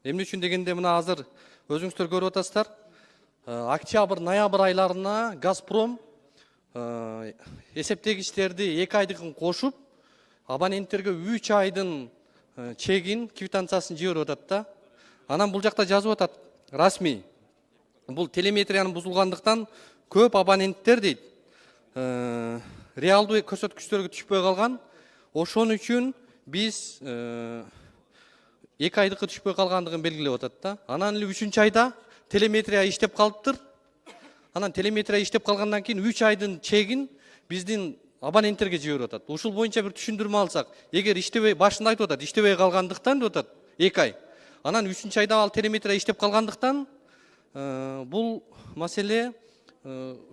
Эмне үчүн дегенде мына азыр өзүңүздөр көрүп атасыздар. Октябрь, ноябрь айларына Газпром эсептегичтерди 2 айдыкын кошуп, абоненттерге 3 айдын чегин, квитанциясын жиберип атат да. Анан бул жакта жазып атат расмий. Бул телеметриянын бузулгандыктан көп абоненттер дейт. Реалдуу көрсөткүчтөргө түшпөй калган. Ошон үчүн биз 2 айдыкы түшпөй калгандыгын белгилеп атат да. Анан эле 3-чү айда телеметрия иштеп калыптыр. Анан телеметрия иштеп калгандан кийин 3 айдын чегин биздин абоненттерге жиберип атат. Ушул боюнча бир түшүндүрмө алсак, эгер иштебей, башында айтып атат, иштебей калгандыктан деп атат 2 ай. Анан 3-чү айда ал телеметрия иштеп калгандыктан бул маселе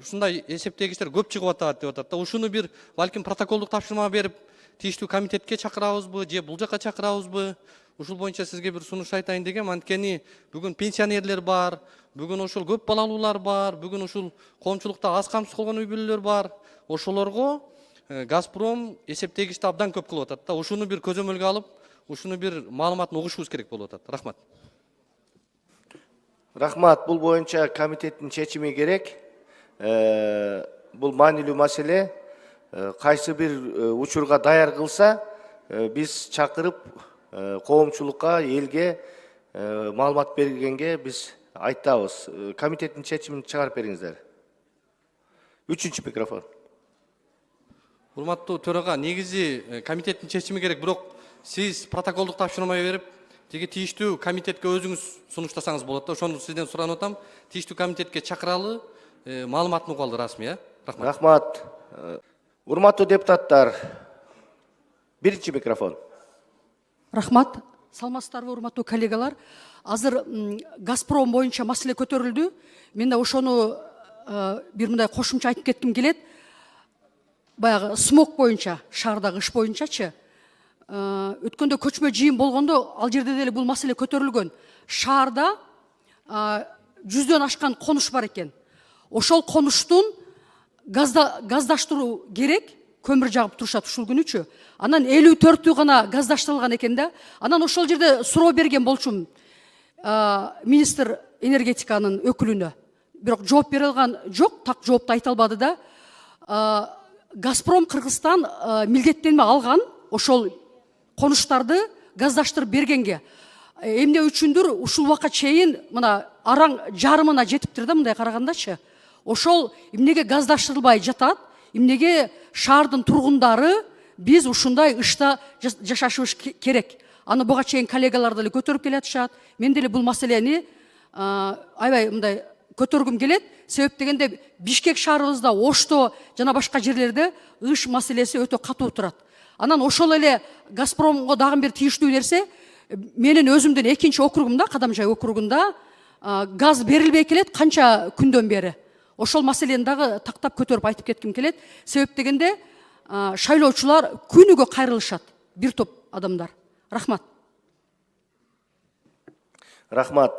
ушундай эсептегичтер көп чыгып атат деп атат да. Ушуну бир балким протоколдук тапшырма берип, тийиштүү комитетке чакырабызбы, же бул жака чакырабызбы? Ушул боюнча сизге бир сунуш айтайын дегем. Анткени бүгүн пенсионерлер бар, бүгүн ошол көп балалуулар бар, бүгүн ушул коомчулукта аз камсыз калган үй бүлөлөр бар. Ошолорго Газпром эсептегичти абдан көп кылып атат да. Ушуну бир көзөмөлгө алып, ушуну бир маалыматын угушубуз керек болуп атат. Рахмат. Рахмат. Бул боюнча комитеттин чечими керек. Бул маанилүү маселе. Кайсы бир учурга даяр кылса, биз чакырып коомчулукка, элге маалымат бергенге биз айтабыз. Комитеттин чечимин чыгарып бериңиздер. 3-чү микрофон. Урматтуу төрага, негизи комитеттин чечими керек, бирок сиз протоколдук тапшырма берип, теги тийиштүү комитетке өзүңүз сунуштасаңыз болот да. Ошону сизден суранып атам. Тийиштүү комитетке чакыралы, маалыматын угалы расмий, Рахмат. Рахмат. Урматтуу депутаттар, 1-чи микрофон. Рахмат. Саламатсыздарбы, урматтуу коллегалар. Азыр Газпром боюнча маселе көтөрүлдү. Мен да ошону бир мындай кошумча айтып кетким келет. Баягы смог боюнча, шаардагы иш боюнчачы. Өткөндө көчмө жыйын болгондо ал жерде деле бул маселе көтөрүлгөн. Шаарда 100дөн ашкан конуш бар экен. Ошол конуштун газдаштыруу керек. Көмүр жагып турушат ушул күнүчү. Анан 54-ü гана газдаштырылган экен да. Анан ошол жерде суроо берген болчумун министр энергетиканын өкүлүнө. Бирок жооп бере алган жок, так жоопту айта албады да. Газпром Кыргызстан милдеттенме алган ошол конуштарды газдаштырып бергенге. Эмне үчүндүр ушул убакка чейин мына араң жарымына жетиптир да, мындай карагандачы. Ошол эмнеге газдаштырылбай жатат? Эмнеге шаардын тургундары биз ушундай ышта жашашыбыз керек? Аны буга чейин коллегалар деле көтөрүп келатышат. Мен деле бул маселени аябай мындай көтөргүм келет. Себеп дегенде Бишкек шаарыбызда, Ошто жана башка жерлерде ыш маселеси өтө катуу турат. Анан ошол эле Газпромго дагы бир тийиштүү нерсе, менин өзүмдүн 2-чи округумда, Кадамжай округунда газ берилбей келет канча күндөн бери. Ошол маселени дагы тактап көтөрүп айтып кетким келет. Себеп дегенде шайлоочулар күнүгө кайрылышат, бир топ адамдар. Рахмат. Рахмат.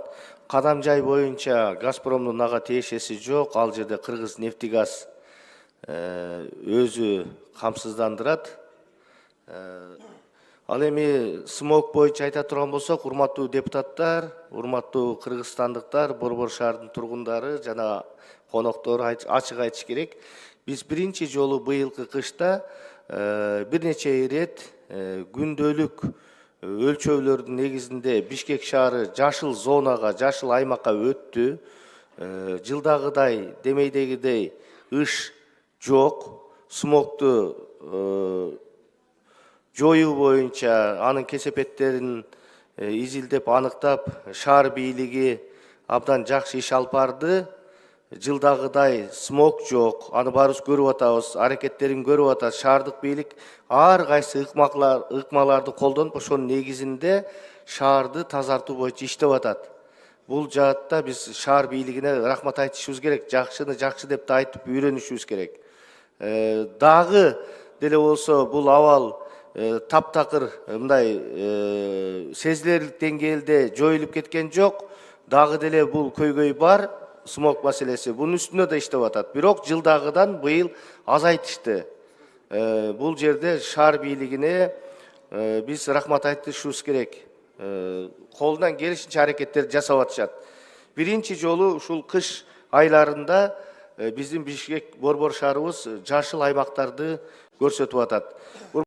Кадамжай боюнча Газпромдун ага тиешеси жок. Ал жерде Кыргыз нефтегаз өзү камсыздандырат. Ал эми смог боюнча айта турган болсок, урматтуу депутаттар, урматтуу кыргызстандыктар, Борбор шаарынын тургундары жана коноктору ачык айтыш керек. Биз биринчи жолу быйылкы кышта бир нече ирет күндөлүк өлчөөлөрдүн негизинде Бишкек шаары жашыл зонага, жашыл аймакка өттү. Жылдагыдай, демейдегидей ыш жок. Смогту жоюу боюнча анын кесепеттерин изилдеп, аныктап, шаар бийлиги абдан жакшы иш алып барды. Жылдагыдай смог жок. Аны баарыбыз көрүп атабыз, аракеттерин көрүп атат. Шаардык бийлик ар кайсы ыкмаларды колдонуп, ошонун негизинде шаарды тазартуу боюнча иштеп атат. Бул жаатта биз шаар бийлигине рахмат айтышыбыз керек. Жакшыны жакшы деп да айтып үйрөнүшүбүз керек. Дагы деле болсо бул абал таптакыр мындай сезилерлик деңгээлде жоюлуп кеткен жок. Дагы деле бул көйгөй бар. Смог маселеси. Bunun üstünde de иштеп атат. Бирок жылдагыдан быйыл азайтышты. Бул жерде шаар бийлигине биз рахмат айтышыбыз керек. колунан келишинче аракеттерди жасап атышат. Биринчи жолу ушул кыш айларында биздин Бишкек Борбор шаарыбыз жашыл аймактарды көрсөтүп атат.